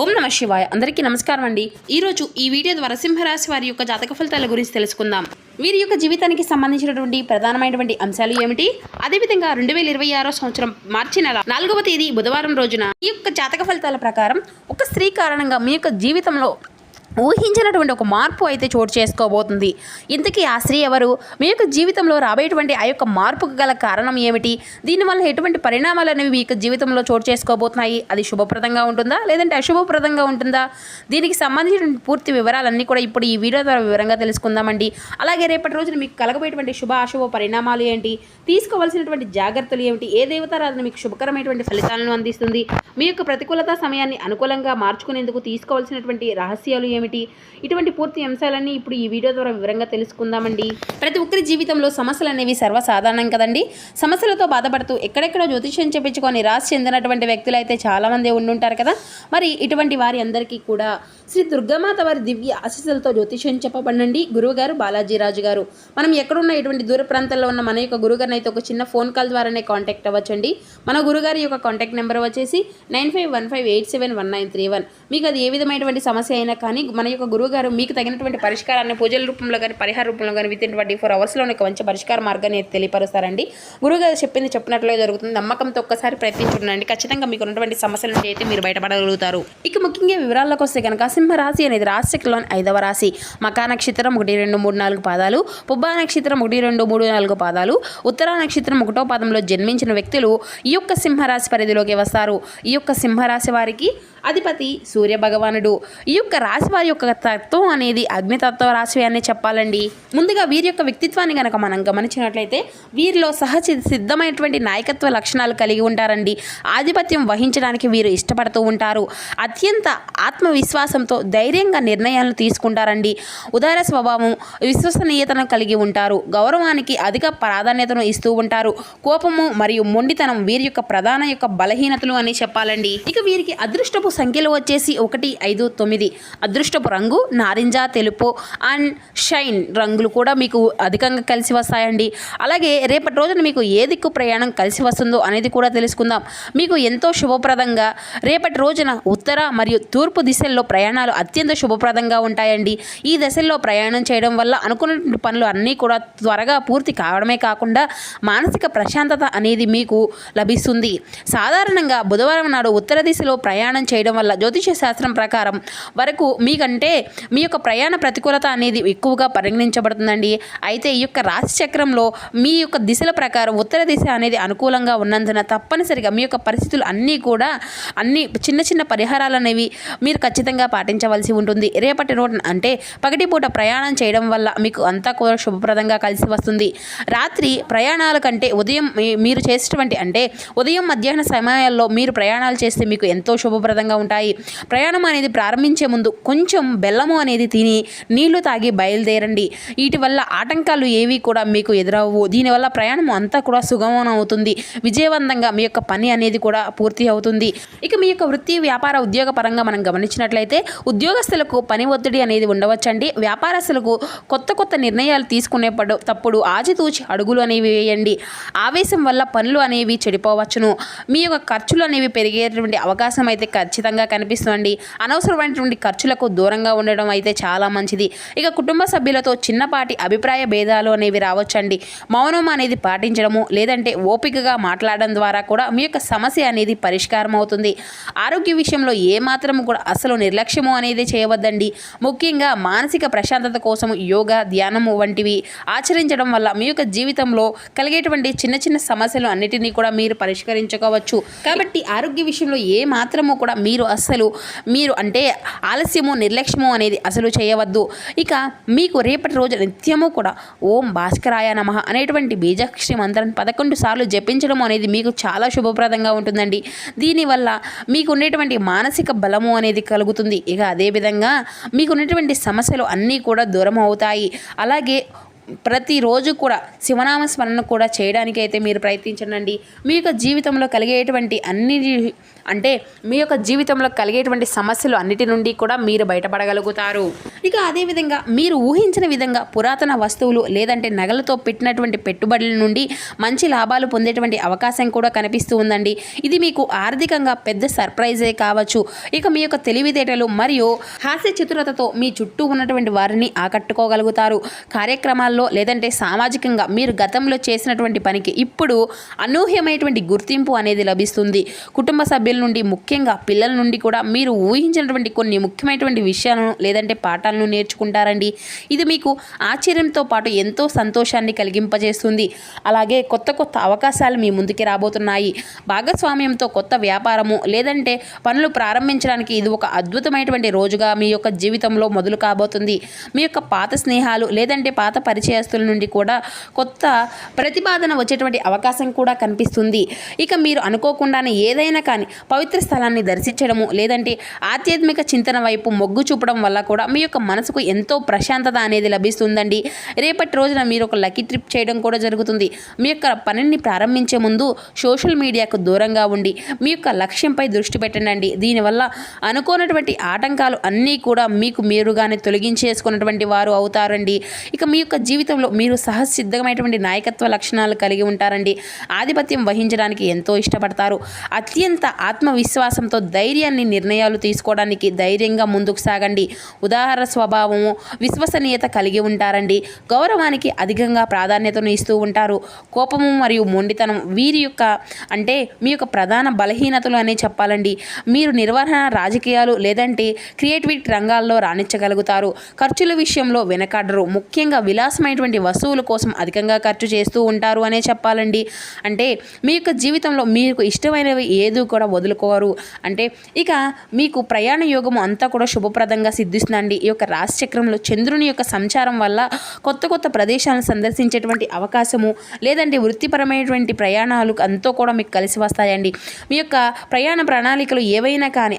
ఓం నమ శివాయ. అందరికీ నమస్కారం అండి. ఈరోజు ఈ వీడియో ద్వారా సింహరాశి వారి యొక్క జాతక ఫలితాల గురించి తెలుసుకుందాం. వీరి యొక్క జీవితానికి సంబంధించినటువంటి ప్రధానమైనటువంటి అంశాలు ఏమిటి, అదేవిధంగా 2026 సంవత్సరం మార్చి నెల 4వ తేదీ బుధవారం రోజున ఈ యొక్క జాతక ఫలితాల ప్రకారం ఒక స్త్రీ కారణంగా మీ యొక్క జీవితంలో ఊహించినటువంటి ఒక మార్పు అయితే చోటు చేసుకోబోతుంది. ఇంతకీ ఆ స్త్రీ ఎవరు, మీ యొక్క జీవితంలో రాబోయేటువంటి ఆ యొక్క మార్పుకు గల కారణం ఏమిటి, దీనివల్ల ఎటువంటి పరిణామాలు అనేవి మీ యొక్క జీవితంలో చోటు చేసుకోబోతున్నాయి, అది శుభప్రదంగా ఉంటుందా లేదంటే అశుభప్రదంగా ఉంటుందా, దీనికి సంబంధించిన పూర్తి వివరాలన్నీ కూడా ఇప్పుడు ఈ వీడియో ద్వారా వివరంగా తెలుసుకుందామండి. అలాగే రేపటి రోజున మీకు కలగబోయేటువంటి శుభ అశుభ పరిణామాలు ఏంటి, తీసుకోవాల్సినటువంటి జాగ్రత్తలు ఏమిటి, ఏ దేవతారాధన మీకు శుభకరమైనటువంటి ఫలితాలను అందిస్తుంది, మీ యొక్క ప్రతికూలత సమయాన్ని అనుకూలంగా మార్చుకునేందుకు తీసుకోవాల్సినటువంటి రహస్యాలు ఏమిటి, ఇటువంటి పూర్తి అంశాలన్నీ ఇప్పుడు ఈ వీడియో ద్వారా వివరంగా తెలుసుకుందామండి. ప్రతి ఒక్కరి జీవితంలో సమస్యలు అనేవి సర్వసాధారణం కదండి. సమస్యలతో బాధపడుతూ ఎక్కడెక్కడో జ్యోతిష్యం చెప్పించుకొని నిరాశ చెందినటువంటి వ్యక్తులు అయితే చాలామంది ఉండుంటారు కదా. మరి ఇటువంటి వారి అందరికీ కూడా శ్రీ దుర్గామాత వారి దివ్య ఆశీస్సులతో జ్యోతిష్యం చెప్పబడండి గురువుగారు బాలాజీరాజు గారు. మనం ఎక్కడున్న ఇటువంటి దూర ప్రాంతాల్లో ఉన్న మన యొక్క గురుగారిని అయితే ఒక చిన్న ఫోన్ కాల్ ద్వారానే కాంటాక్ట్ అవ్వచ్చండి. మన గురుగారి యొక్క కాంటాక్ట్ నెంబర్ వచ్చేసి 9515871931. మీకు అది ఏ విధమైనటువంటి సమస్య అయినా కానీ మన యొక్క గురువుగారు మీకు తగినటువంటి పరిష్కారాన్ని పూజల రూపంలో కానీ పరిహార రూపంలో కానీ విత్ ఇన్ 24 అవర్స్లో ఒక మంచి పరిష్కార మార్గాన్ని తెలియపరుస్తారండి. గురువుగారు చెప్పింది చెప్పినట్లే జరుగుతుంది. నమ్మకంతో ఒక్కసారి ప్రయత్నించుండండి, ఖచ్చితంగా మీకు ఉన్నటువంటి సమస్యల నుంచి అయితే మీరు బయటపడగలుగుతారు. ఇక ముఖ్యంగా వివరాల్లోకి వస్తే కనుక సింహరాశి అనేది రాశిలోని 5వ రాశి. మకా నక్షత్రం 1, 2, 3, 4 పాదాలు, పుబ్బా నక్షత్రం 1, 2, 3, 4 పాదాలు, ఉత్తరా నక్షత్రం 1వ పాదంలో జన్మించిన వ్యక్తులు ఈ యొక్క సింహరాశి పరిధిలోకి వస్తారు. ఈ యొక్క సింహరాశి వారికి అధిపతి సూర్య భగవానుడు. ఈ యొక్క రాశి వారి యొక్క తత్వం అనేది అగ్నితత్వ రాశి అని చెప్పాలండి. ముందుగా వీరి యొక్క వ్యక్తిత్వాన్ని కనుక మనం గమనించినట్లయితే వీరిలో సిద్ధమైనటువంటి నాయకత్వ లక్షణాలు కలిగి ఉంటారండి. ఆధిపత్యం వహించడానికి వీరు ఇష్టపడుతూ ఉంటారు. అత్యంత ఆత్మవిశ్వాసంతో ధైర్యంగా నిర్ణయాలను తీసుకుంటారండి. ఉదార స్వభావం, విశ్వసనీయతను కలిగి ఉంటారు. గౌరవానికి అధిక ప్రాధాన్యతను ఇస్తూ ఉంటారు. కోపము మరియు మొండితనం వీరి యొక్క ప్రధాన యొక్క బలహీనతలు అని చెప్పాలండి. ఇక వీరికి అదృష్టపు సంఖ్యలు వచ్చేసి 1, 5, 9. అదృష్టపు రంగు నారింజ, తెలుపు అండ్ షైన్ రంగులు కూడా మీకు అధికంగా కలిసి వస్తాయండి. అలాగే రేపటి రోజున మీకు ఏ దిక్కు ప్రయాణం కలిసి వస్తుందో అనేది కూడా తెలుసుకుందాం. మీకు ఎంతో శుభప్రదంగా రేపటి రోజున ఉత్తర మరియు తూర్పు దిశల్లో ప్రయాణాలు అత్యంత శుభప్రదంగా ఉంటాయండి. ఈ దశల్లో ప్రయాణం చేయడం వల్ల అనుకున్న పనులు అన్నీ కూడా త్వరగా పూర్తి కావడమే కాకుండా మానసిక ప్రశాంతత అనేది మీకు లభిస్తుంది. సాధారణంగా బుధవారం నాడు ఉత్తర దిశలో ప్రయాణం చేయడం వల్ల జ్యోతిష శాస్త్రం ప్రకారం వరకు మీకంటే మీ యొక్క ప్రయాణ ప్రతికూలత అనేది ఎక్కువగా పరిగణించబడుతుందండి. అయితే ఈ యొక్క రాశి చక్రంలో మీ యొక్క దిశల ప్రకారం ఉత్తర దిశ అనేది అనుకూలంగా ఉన్నందున తప్పనిసరిగా మీ యొక్క పరిస్థితులు అన్నీ కూడా చిన్న చిన్న పరిహారాలు అనేవి మీరు ఖచ్చితంగా పాటించవలసి ఉంటుంది. రేపటి రోజున అంటే పగటిపూట ప్రయాణం చేయడం వల్ల మీకు అంతా కూడా శుభప్రదంగా కలిసి వస్తుంది. రాత్రి ప్రయాణాల కంటే ఉదయం మీరు చేసేటువంటి అంటే ఉదయం మధ్యాహ్న సమయాల్లో మీరు ప్రయాణాలు చేస్తే మీకు ఎంతో శుభప్రదంగా ఉంటాయి. ప్రయాణం అనేది ప్రారంభించే ముందు కొంచెం బెల్లము అనేది తిని నీళ్లు తాగి బయలుదేరండి. వీటి వల్ల ఆటంకాలు ఏవి కూడా మీకు ఎదురవ్వవు. దీనివల్ల ప్రయాణం అంతా కూడా సుగమం అవుతుంది. విజయవంతంగా మీ యొక్క పని అనేది కూడా పూర్తి అవుతుంది. ఇక మీ యొక్క వృత్తి వ్యాపార ఉద్యోగ పరంగా మనం గమనించినట్లయితే ఉద్యోగస్తులకు పని ఒత్తిడి అనేది ఉండవచ్చండి. వ్యాపారస్తులకు కొత్త నిర్ణయాలు తీసుకునేటప్పుడు ఆచితూచి అడుగులు అనేవి వేయండి. ఆవేశం వల్ల పనులు అనేవి చెడిపోవచ్చును. మీ యొక్క ఖర్చులు అనేవి పెరిగేటువంటి అవకాశం అయితే ఖచ్చితంగా కనిపిస్తుంది. అనవసరమైనటువంటి ఖర్చులకు దూరంగా ఉండడం అయితే చాలా మంచిది. ఇక కుటుంబ సభ్యులతో చిన్నపాటి అభిప్రాయ భేదాలు అనేవి రావచ్చండి. మౌనం అనేది పాటించడము లేదంటే ఓపికగా మాట్లాడడం ద్వారా కూడా మీ యొక్క సమస్య అనేది పరిష్కారం అవుతుంది. ఆరోగ్య విషయంలో ఏమాత్రం కూడా అసలు నిర్లక్ష్యము అనేది చేయవద్దండి. ముఖ్యంగా మానసిక ప్రశాంతత కోసం యోగా, ధ్యానము వంటివి ఆచరించడం వల్ల మీ యొక్క జీవితంలో కలిగేటువంటి చిన్న చిన్న సమస్యలు అన్నిటినీ కూడా మీరు పరిష్కరించుకోవచ్చు. కాబట్టి ఆరోగ్య విషయంలో ఏమాత్రము కూడా మీరు అంటే ఆలస్యము నిర్లక్ష్యము అనేది అసలు చేయవద్దు. ఇక మీకు రేపటి రోజు నిత్యము కూడా ఓం భాస్కరాయ నమః అనేటువంటి బీజాక్షరి మంత్రాన్ని 11 సార్లు జపించడం అనేది మీకు చాలా శుభప్రదంగా ఉంటుందండి. దీనివల్ల మీకు ఉండేటువంటి మానసిక బలము అనేది కలుగుతుంది. ఇక అదేవిధంగా మీకు ఉన్నటువంటి సమస్యలు అన్నీ కూడా దూరం అవుతాయి. అలాగే ప్రతిరోజు కూడా శివనామ స్మరణ కూడా చేయడానికి అయితే మీరు ప్రయత్నించండి. మీ యొక్క జీవితంలో కలిగేటువంటి మీ యొక్క జీవితంలో కలిగేటువంటి సమస్యలు అన్నిటి నుండి కూడా మీరు బయటపడగలుగుతారు. ఇక అదేవిధంగా మీరు ఊహించిన విధంగా పురాతన వస్తువులు లేదంటే నగలతో పెట్టినటువంటి పెట్టుబడుల నుండి మంచి లాభాలు పొందేటువంటి అవకాశం కూడా కనిపిస్తూ ఉందండి. ఇది మీకు ఆర్థికంగా పెద్ద సర్ప్రైజే కావచ్చు. ఇక మీ యొక్క తెలివితేటలు మరియు హాస్య చతురతతో మీ చుట్టూ ఉన్నటువంటి వారిని ఆకట్టుకోగలుగుతారు. కార్యక్రమాల్లో లేదంటే సామాజికంగా మీరు గతంలో చేసినటువంటి పనికి ఇప్పుడు అనూహ్యమైనటువంటి గుర్తింపు అనేది లభిస్తుంది. కుటుంబ సభ్యుల నుండి ముఖ్యంగా పిల్లల నుండి కూడా మీరు ఊహించినటువంటి కొన్ని ముఖ్యమైనటువంటి విషయాలను లేదంటే పాఠాలను నేర్చుకుంటారండి. ఇది మీకు ఆశ్చర్యంతో పాటు ఎంతో సంతోషాన్ని కలిగింపజేస్తుంది. అలాగే కొత్త కొత్త అవకాశాలు మీ ముందుకి రాబోతున్నాయి. భాగస్వామ్యంతో కొత్త వ్యాపారము లేదంటే పనులు ప్రారంభించడానికి ఇది ఒక అద్భుతమైనటువంటి రోజుగా మీ యొక్క జీవితంలో మొదలు కాబోతుంది. మీ యొక్క పాత స్నేహాలు లేదంటే పాత పరిచయస్తుల నుండి కూడా కొత్త ప్రతిపాదన వచ్చేటువంటి అవకాశం కూడా కనిపిస్తుంది. ఇక మీరు అనుకోకుండానే ఏదైనా కానీ పవిత్ర స్థలాన్ని దర్శించడము లేదంటే ఆధ్యాత్మిక చింతన వైపు మొగ్గు చూపడం వల్ల కూడా మీ యొక్క మనసుకు ఎంతో ప్రశాంతత అనేది లభిస్తుందండి. రేపటి రోజున మీరు ఒక లక్కీ ట్రిప్ చేయడం కూడా జరుగుతుంది. మీ యొక్క పనిని ప్రారంభించే ముందు సోషల్ మీడియాకు దూరంగా ఉండి మీ యొక్క లక్ష్యంపై దృష్టి పెట్టండి. దీనివల్ల అనుకోనటువంటి ఆటంకాలు అన్నీ కూడా మీకు మీరుగానే తొలగించేసుకున్నటువంటి వారు అవుతారండి. ఇక మీ యొక్క జీవితంలో మీరు సహసిద్ధమైనటువంటి నాయకత్వ లక్షణాలు కలిగి ఉంటారండి. ఆధిపత్యం వహించడానికి ఎంతో ఇష్టపడతారు. అత్యంత ఆత్మవిశ్వాసంతో ధైర్యాన్ని నిర్ణయాలు తీసుకోవడానికి ధైర్యంగా ముందుకు సాగండి. ఉదాహరణ స్వభావము విశ్వసనీయత కలిగి ఉంటారండి. గౌరవానికి అధికంగా ప్రాధాన్యతను ఇస్తూ ఉంటారు. కోపము మరియు మొండితనం వీరి యొక్క మీ యొక్క ప్రధాన బలహీనతలు అనే చెప్పాలండి. మీరు నిర్వహణ రాజకీయాలు లేదంటే క్రియేటివిటీ రంగాల్లో రాణించగలుగుతారు. ఖర్చుల విషయంలో వెనకాడరు. ముఖ్యంగా విలాసమైనటువంటి వస్తువుల కోసం అధికంగా ఖర్చు చేస్తూ ఉంటారు అనే చెప్పాలండి. మీ యొక్క జీవితంలో మీకు ఇష్టమైనవి ఏదో కూడా వదులుకోరు. ఇక మీకు ప్రయాణ యోగము అంతా కూడా శుభప్రదంగా సిద్ధిస్తుందండి. ఈ యొక్క రాశి చక్రంలో చంద్రుని యొక్క సంచారం వల్ల కొత్త కొత్త ప్రదేశాలను సందర్శించేటువంటి అవకాశము లేదంటే వృత్తిపరమైనటువంటి ప్రయాణాలు అంతా కూడా మీకు కలిసి వస్తాయండి. మీ యొక్క ప్రయాణ ప్రణాళికలు ఏవైనా కానీ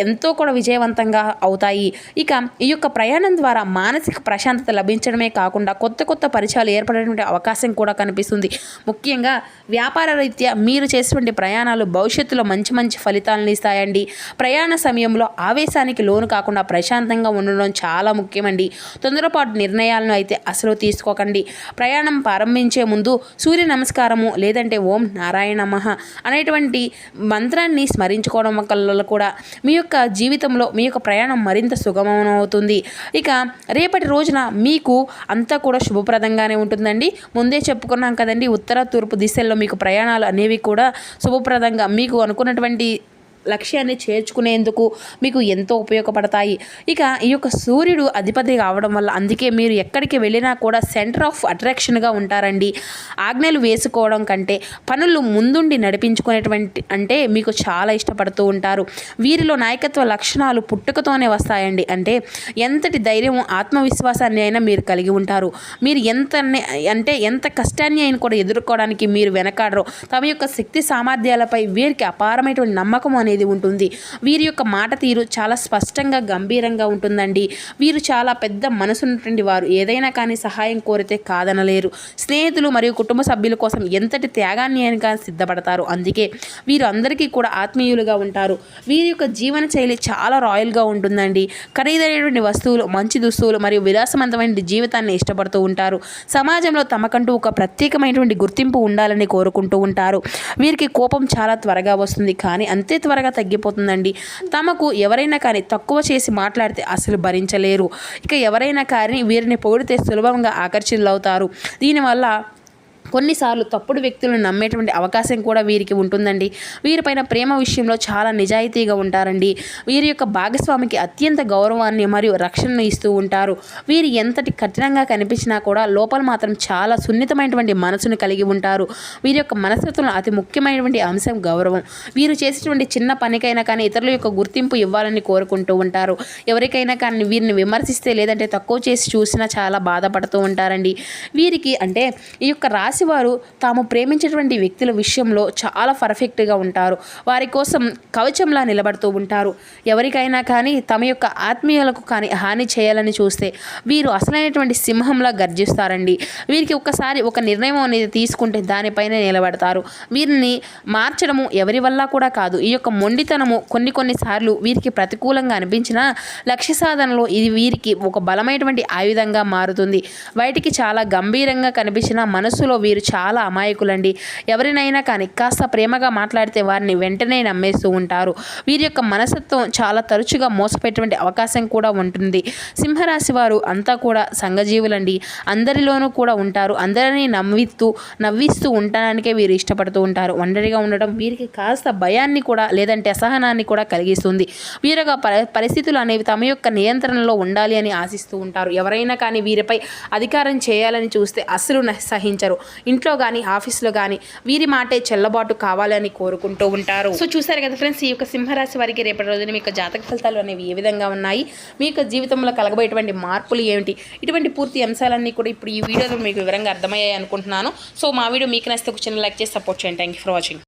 ఎంతో కూడా విజయవంతంగా అవుతాయి. ఇక ఈ యొక్క ప్రయాణం ద్వారా మానసిక ప్రశాంతత లభించడమే కాకుండా కొత్త కొత్త పరిచయాలు ఏర్పడేటువంటి అవకాశం కూడా కనిపిస్తుంది. ముఖ్యంగా వ్యాపార రీత్యా మీరు చేసేటువంటి ప్రయాణాలు భవిష్యత్తులో మంచి మంచి ఫలితాలను ఇస్తాయండి. ప్రయాణ సమయంలో ఆవేశానికి లోను కాకుండా ప్రశాంతంగా ఉండడం చాలా ముఖ్యమండి. తొందరపాటు నిర్ణయాలను అయితే అసలు తీసుకోకండి. ప్రయాణం ప్రారంభించే ముందు సూర్య నమస్కారము లేదంటే ఓం నారాయణ నమః అనేటువంటి మంత్రాన్ని స్మరించుకోవడం వల్ల కూడా మీ యొక్క జీవితంలో మీ యొక్క ప్రయాణం మరింత సుగమమవుతుంది. ఇక రేపటి రోజున మీకు అంతా కూడా శుభప్రదంగానే ఉంటుందండి. ముందే చెప్పుకున్నాం కదండి, ఉత్తర తూర్పు దిశల్లో మీకు ప్రయాణాలు అనేవి కూడా శుభప్రదంగా మీకు అనుకున్నటువంటి లక్ష్యాన్ని చేర్చుకునేందుకు మీకు ఎంతో ఉపయోగపడతాయి. ఇక ఈ యొక్క సూర్యుడు అధిపతి కావడం వల్ల అందుకే మీరు ఎక్కడికి వెళ్ళినా కూడా సెంటర్ ఆఫ్ అట్రాక్షన్గా ఉంటారండి. ఆజ్ఞలు వేసుకోవడం కంటే పనులు ముందుండి నడిపించుకునేటువంటి మీకు చాలా ఇష్టపడుతూ ఉంటారు. వీరిలో నాయకత్వ లక్షణాలు పుట్టుకతోనే వస్తాయండి. ఎంతటి ధైర్యం ఆత్మవిశ్వాసాన్ని అయినా మీరు కలిగి ఉంటారు. మీరు ఎంత కష్టాన్ని అయినా కూడా ఎదుర్కోవడానికి మీరు వెనకాడరు. తమ యొక్క శక్తి సామర్థ్యాలపై వీరికి అపారమైనటువంటి నమ్మకం అనేది ఉంటుంది. వీరి యొక్క మాట తీరు చాలా స్పష్టంగా గంభీరంగా ఉంటుందండి. వీరు చాలా పెద్ద మనసున్నటువంటి వారు. ఏదైనా కానీ సహాయం కోరితే కాదనలేరు. స్నేహితులు మరియు కుటుంబ సభ్యుల కోసం ఎంతటి త్యాగాన్ని అయినా సిద్ధపడతారు. అందుకే వీరు అందరికీ కూడా ఆత్మీయులుగా ఉంటారు. వీరి యొక్క జీవన శైలి చాలా రాయల్గా ఉంటుందండి. ఖరీదైనటువంటి వస్తువులు, మంచి దుస్తువులు మరియు విలాసవంతమైన జీవితాన్ని ఇష్టపడుతూ ఉంటారు. సమాజంలో తమకంటూ ఒక ప్రత్యేకమైనటువంటి గుర్తింపు ఉండాలని కోరుకుంటూ ఉంటారు. వీరికి కోపం చాలా త్వరగా వస్తుంది, కానీ అంతే త్వరగా తగ్గిపోతుందండి. తమకు ఎవరైనా కానీ తక్కువ చేసి మాట్లాడితే అసలు భరించలేరు. ఇక ఎవరైనా కానీ వీరిని పొగిడితే సులభంగా ఆకర్షితులవుతారు. దీనివల్ల కొన్నిసార్లు తప్పుడు వ్యక్తులను నమ్మేటువంటి అవకాశం కూడా వీరికి ఉంటుందండి. వీరిపైన ప్రేమ విషయంలో చాలా నిజాయితీగా ఉంటారండి. వీరి యొక్క భాగస్వామికి అత్యంత గౌరవాన్ని మరియు రక్షణను ఇస్తూ ఉంటారు. వీరు ఎంతటి కఠినంగా కనిపించినా కూడా లోపల మాత్రం చాలా సున్నితమైనటువంటి మనసును కలిగి ఉంటారు. వీరి యొక్క మనస్తత్వంలో అతి ముఖ్యమైనటువంటి అంశం గౌరవం. వీరు చేసేటువంటి చిన్న పనికైనా కానీ ఇతరుల యొక్క గుర్తింపు ఇవ్వాలని కోరుకుంటూ ఉంటారు. ఎవరికైనా కానీ వీరిని విమర్శిస్తే లేదంటే తక్కువ చేసి చూసినా చాలా బాధపడుతూ ఉంటారండి. వీరికి ఈ యొక్క రాశి రాశి వారు తాము ప్రేమించేటువంటి వ్యక్తుల విషయంలో చాలా పర్ఫెక్ట్గా ఉంటారు. వారి కోసం కవచంలా నిలబడుతూ ఉంటారు. ఎవరికైనా కానీ తమ యొక్క ఆత్మీయులకు కానీ హాని చేయాలని చూస్తే వీరు అసలైనటువంటి సింహంలా గర్జిస్తారండి. వీరికి ఒక్కసారి ఒక నిర్ణయం అనేది తీసుకుంటే దానిపైనే నిలబడతారు. వీరిని మార్చడము ఎవరి వల్ల కూడా కాదు. ఈ యొక్క మొండితనము కొన్నిసార్లు వీరికి ప్రతికూలంగా అనిపించినా లక్ష్య సాధనలో ఇది వీరికి ఒక బలమైనటువంటి ఆయుధంగా మారుతుంది. బయటికి చాలా గంభీరంగా కనిపించిన మనసులో వీరు చాలా అమాయకులండి. ఎవరినైనా కానీ కాస్త ప్రేమగా మాట్లాడితే వారిని వెంటనే నమ్మేస్తూ ఉంటారు. వీరి యొక్క మనస్తత్వం చాలా తరచుగా మోసపోయేటువంటి అవకాశం కూడా ఉంటుంది. సింహరాశి వారు అంతా కూడా సంఘజీవులండి. అందరిలోనూ కూడా ఉంటారు. అందరినీ నవ్విస్తూ ఉండడానికే వీరు ఇష్టపడుతూ ఉంటారు. ఒంటరిగా ఉండడం వీరికి కాస్త భయాన్ని కూడా లేదంటే అసహనాన్ని కూడా కలిగిస్తుంది. వీరుగా పరిస్థితులు అనేవి తమ యొక్క నియంత్రణలో ఉండాలి అని ఆశిస్తూ ఉంటారు. ఎవరైనా కానీ వీరిపై అధికారం చేయాలని చూస్తే అస్సలు సహించరు. ఇంట్లో కానీ ఆఫీస్లో కానీ వీరి మాటే చెల్లబాటు కావాలని కోరుకుంటూ ఉంటారు. సో చూసారు కదా ఫ్రెండ్స్, ఈ యొక్క సింహరాశి వారికి రేపటి రోజున మీకు జాతక ఫలితాలు అనేవి ఏ విధంగా ఉన్నాయి, మీ యొక్క జీవితంలో కలగబోయేటువంటి మార్పులు ఏమిటి, ఇటువంటి పూర్తి అంశాలన్నీ కూడా ఇప్పుడు ఈ వీడియోలో మీకు వివరంగా అర్థమయ్యాయి అనుకుంటున్నాను. సో మా వీడియో మీకు నచ్చితే ఒక చిన్న లైక్ చేసి సపోర్ట్ చేయండి. Thank you for watching.